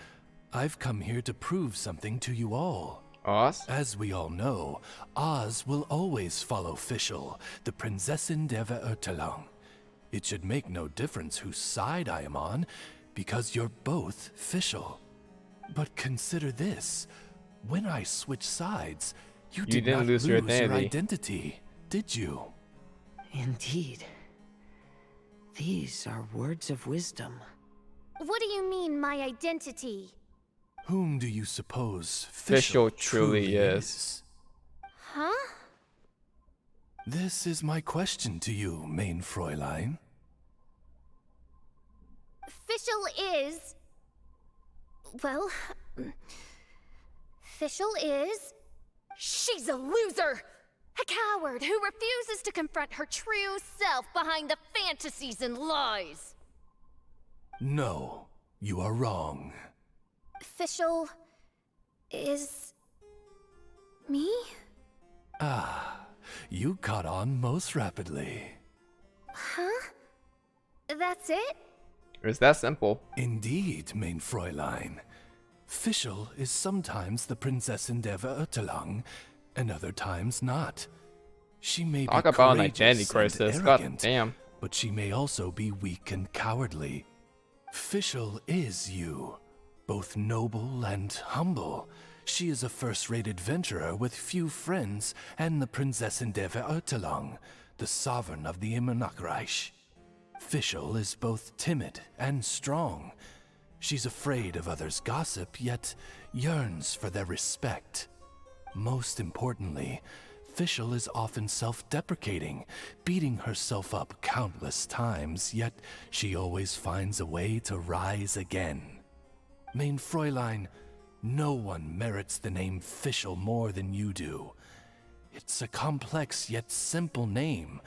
I've come here to prove something to you all. Oz? As we all know, Oz will always follow Fischl, the Prinzessin der Verurteilung. It should make no difference whose side I am on, because you're both Fischl. But consider this. When I switch sides, you did didn't not lose your identity. identity, did you? Indeed. These are words of wisdom. What do you mean, my identity? Whom do you suppose Fischl Fischl truly is? Huh? This is my question to you, mein Fräulein. Fischl is... Well... Fischl is... She's a loser! A coward who refuses to confront her true self behind the fantasies and lies! No, you are wrong. Fischl... is... me? Ah, you caught on most rapidly. Huh? That's it? It's that simple. Indeed, mein Fräulein. Fischl is sometimes the Prinzessin der Verurteilung, and other times not. She may Talk be about an courageous identity and crisis. God arrogant, damn. but she may also be weak and cowardly. Fischl is you, both noble and humble. She is a first-rate adventurer with few friends and the Prinzessin der Verurteilung, the sovereign of the Immernachtreich. Fischl is both timid and strong. She's afraid of others' gossip, yet yearns for their respect. Most importantly, Fischl is often self-deprecating, beating herself up countless times, yet she always finds a way to rise again. Mein Fräulein, no one merits the name Fischl more than you do. It's a complex yet simple name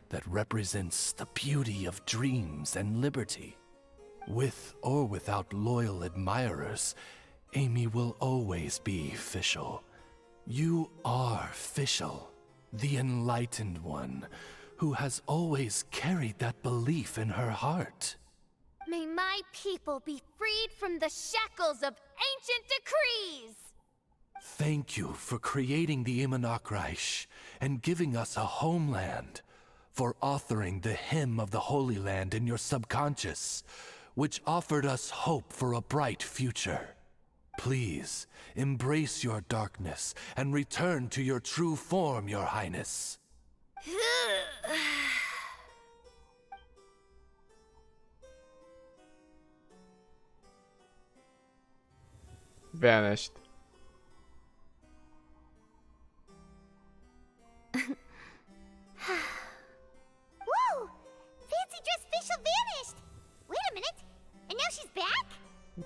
that represents the beauty of dreams and liberty. With or without loyal admirers, Amy will always be Fischl. You are Fischl, the enlightened one, who has always carried that belief in her heart. May my people be freed from the shackles of ancient decrees! Thank you for creating the Immernachtreich and giving us a homeland, for authoring the hymn of the Holy Land in your subconscious, which offered us hope for a bright future. Please, embrace your darkness and return to your true form, Your Highness. Vanished. Whoa! Fancy dress Fischl vanished! Wait a minute! And now she's back?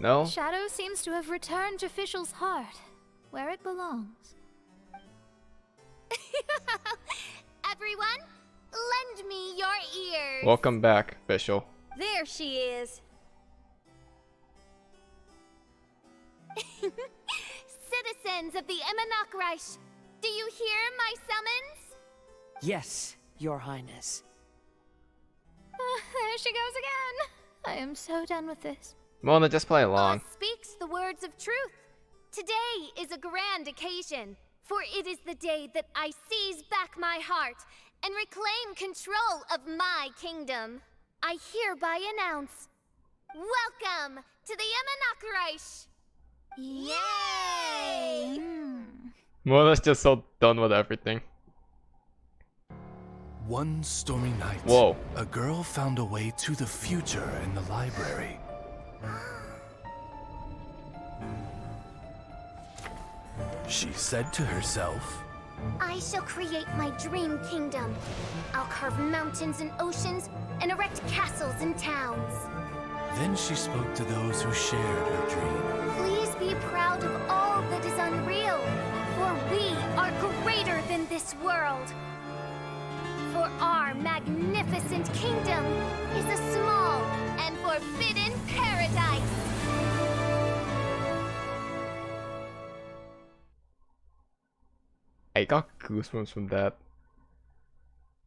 No? Shadow seems to have returned to Fischl's heart, where it belongs. Everyone, lend me your ears! Welcome back, Fischl. There she is. Citizens of the Immernachtreich, do you hear my summons? Yes, Your Highness. There she goes again. I am so done with this. Mona, just play along. Allah speaks the words of truth. Today is a grand occasion, for it is the day that I seize back my heart and reclaim control of my kingdom. I hereby announce, welcome to the Immernachtreich! Yay! Mona's just so done with everything. One stormy night, Whoa. A girl found a way to the future in the library. She said to herself, I shall create my dream kingdom. I'll carve mountains and oceans and erect castles and towns. Then she spoke to those who shared her dream. Please be proud of all that is unreal, for we are greater than this world. For our magnificent kingdom is a small and forbidden paradise. I got goosebumps from that.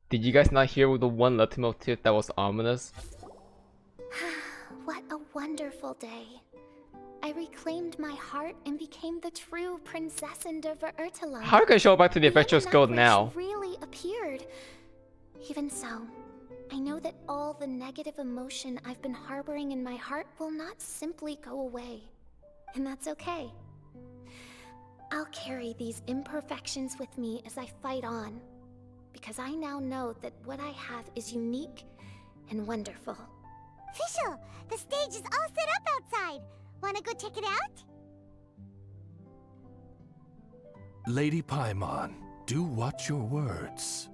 Did you guys not hear the one leitmotif that was ominous? What a wonderful day. I reclaimed my heart and became the true Prinzessin der Verurteilung. How can I show back to the Adventurous Guild now? Really appeared. Even so, I know that all the negative emotion I've been harboring in my heart will not simply go away. And that's okay. I'll carry these imperfections with me as I fight on, because I now know that what I have is unique and wonderful. Fischl, the stage is all set up outside. Wanna go check it out? Lady Paimon, do watch your words.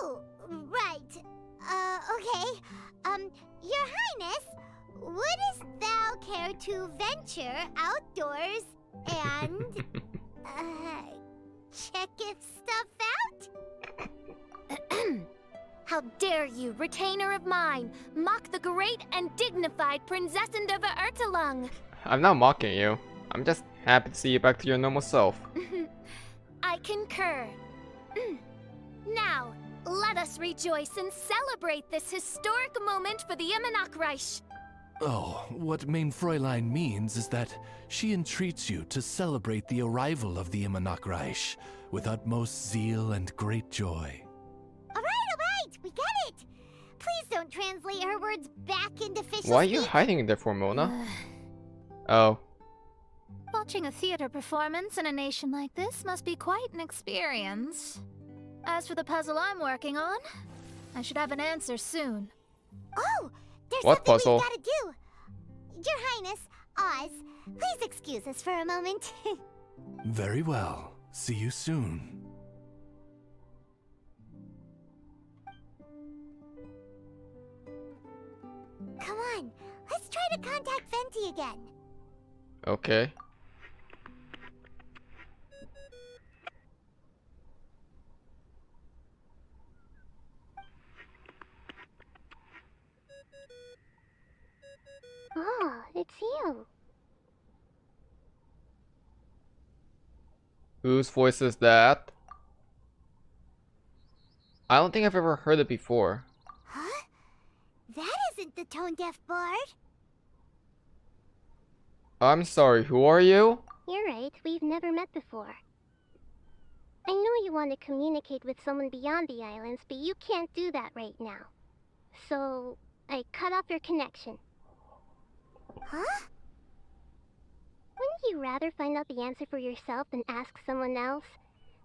Oh, right. Okay. Your Highness, wouldst thou care to venture outdoors and, check if stuff out? How dare you, retainer of mine, mock the great and dignified Prinzessin der Verurteilung! I'm not mocking you. I'm just happy to see you back to your normal self. I concur. Now, let us rejoice and celebrate this historic moment for the Immernachtreich. Oh, what Mein Fräulein means is that she entreats you to celebrate the arrival of the Immernachtreich with utmost zeal and great joy. All right, we get it. Please don't translate her words back into Fischl Why are you speak. hiding there for, Mona? Oh. Watching a theater performance in a nation like this must be quite an experience. As for the puzzle I'm working on, I should have an answer soon. Oh, there's What something puzzle? we've got to do. Your Highness, Oz, please excuse us for a moment. Very well. See you soon. Let's try to contact Venti again. Okay. Oh, it's you. Whose voice is that? I don't think I've ever heard it before. Huh? That isn't the tone-deaf bard. I'm sorry, who are you? You're right, we've never met before. I know you want to communicate with someone beyond the islands, but you can't do that right now. So, I cut off your connection. Huh? Wouldn't you rather find out the answer for yourself than ask someone else?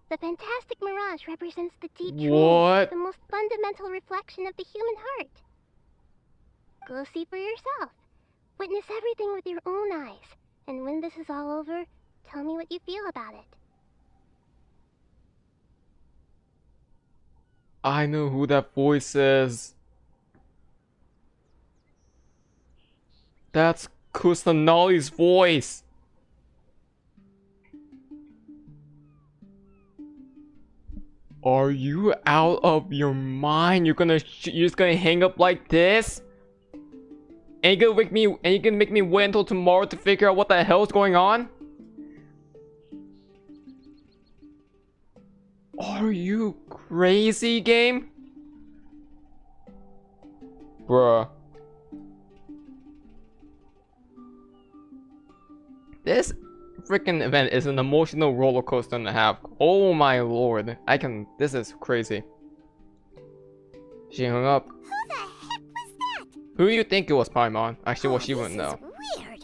The fantastic mirage represents the deep What? truth, the most fundamental reflection of the human heart. Go see for yourself. Witness everything with your own eyes. And when this is all over, tell me what you feel about it. I know who that voice is. That's Kusanali's voice. Are you out of your mind? You're just gonna hang up like this? And you're gonna make me wait until tomorrow to figure out what the hell's going on? Are you crazy, game? Bruh. This freaking event is an emotional roller coaster and a half. Oh my lord. This is crazy. She hung up. Who the heck was that? Who do you think it was, Paimon? Actually, well, she wouldn't know. Weird.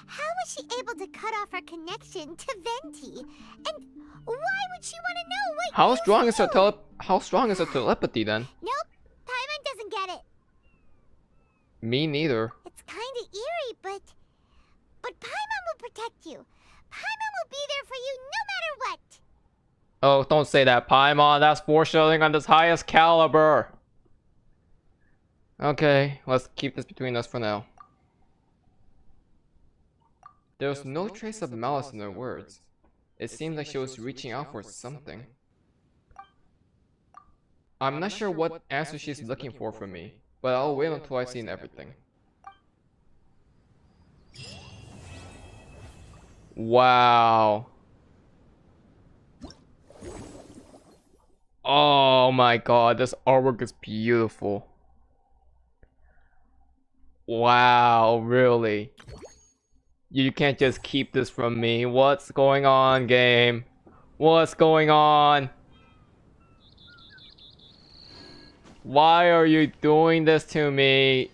How was she able to cut off her connection to Venti? And why would she want to know what How strong is her telepathy then? Nope. Paimon doesn't get it. Me neither. It's kinda eerie, but Paimon will protect you. Paimon will be there for you no matter what. Oh, don't say that, Paimon. That's foreshadowing on this highest caliber. Okay, let's keep this between us for now. There's no trace of malice in her words. It seemed like she was reaching out for something. I'm not sure what answer she's looking for from me, but I'll wait until I've seen everything. Wow. Oh my god, this artwork is beautiful. Wow, really? You can't just keep this from me. What's going on, game? What's going on? Why are you doing this to me?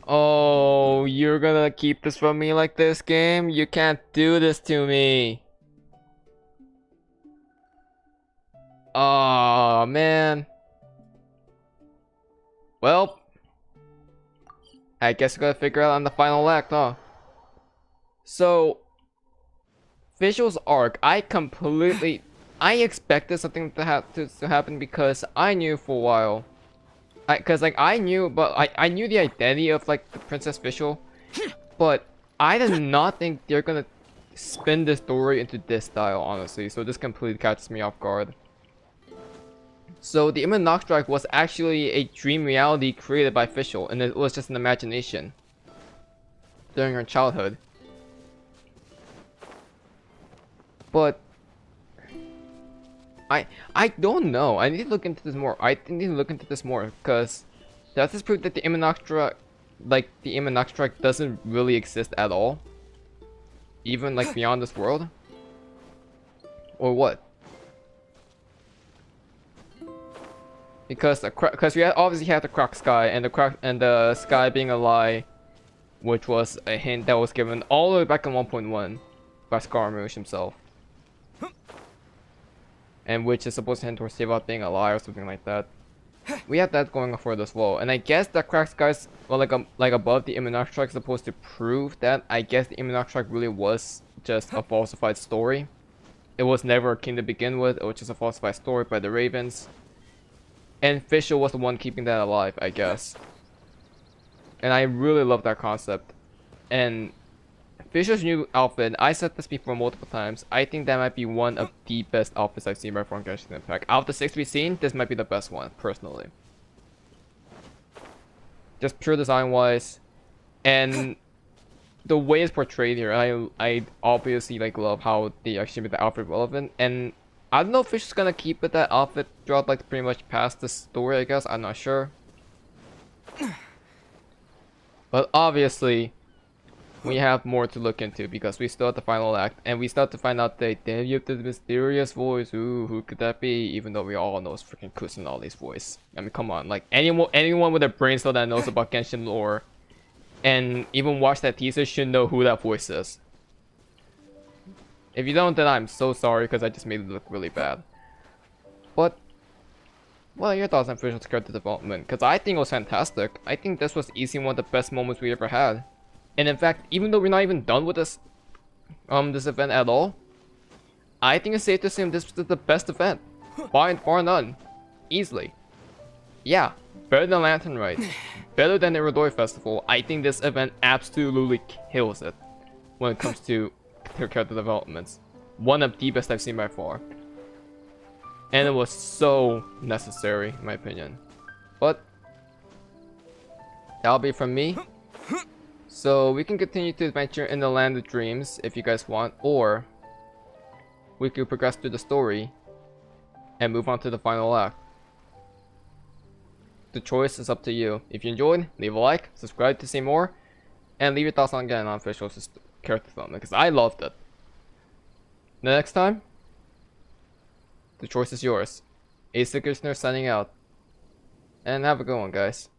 Oh, you're gonna keep this from me like this, game? You can't do this to me. Oh, man. Well, I guess we gotta figure out on the final act, huh? So, Fischl's arc, I expected something to happen because I knew for a while. I knew the identity of like the Princess Fischl, but I did not think they're gonna spin this story into this style, honestly. So this completely catches me off guard. So the Immernachtreich was actually a dream reality created by Fischl, and it was just an imagination during her childhood. But I don't know. I need to look into this more. I need to look into this more because does this prove that the Immernachtreich, doesn't really exist at all, even like beyond this world, or what? Because we obviously have the cracked sky and the sky being a lie, which was a hint that was given all the way back in 1.1 by Scaramouche himself. And which is supposed to hint towards Save being a lie or something like that. We have that going for it as well. And I guess that cracked skies, well, like above the Immernachtreich is supposed to prove that I guess the Immernachtreich really was just a falsified story. It was never a king to begin with. It was just a falsified story by the Ravens. And Fischl was the one keeping that alive, I guess. and I really love that concept. And Fischl's new outfit, I said this before multiple times, I think that might be one of the best outfits I've seen by from Genshin Impact. Out of the 6 we've seen, this might be the best one, personally. Just pure design wise, and the way it's portrayed here, I obviously like love how they actually made the outfit relevant. And I don't know if Fischl's gonna keep it that outfit throughout like pretty much past the story, I guess, I'm not sure. But obviously, we have more to look into because we still have the final act, and we start to find out the identity of the mysterious voice. Ooh, who could that be? Even though we all know it's freaking Kusanali's voice. I mean, come on, like anyone with a brain cell that knows about Genshin lore, and even watch that teaser should know who that voice is. If you don't, then I'm so sorry because I just made it look really bad. But what are your thoughts on Fischl's character development? Because I think it was fantastic. I think this was easily one of the best moments we ever had. And in fact, even though we're not even done with this event at all, I think it's safe to assume this was the best event. Bar none. Easily. Yeah, better than Lantern Rite. Better than the Rodoi Festival. I think this event absolutely kills it when it comes to character developments. One of the best I've seen by far. And it was so necessary, in my opinion. But that'll be from me. So we can continue to adventure in the Land of Dreams if you guys want, or we could progress through the story and move on to the final act. The choice is up to you. If you enjoyed, leave a like, subscribe to see more, and leave your thoughts on Fischl's character development, because I loved it. The next time, the choice is yours. ACairconditioner signing out. And have a good one, guys.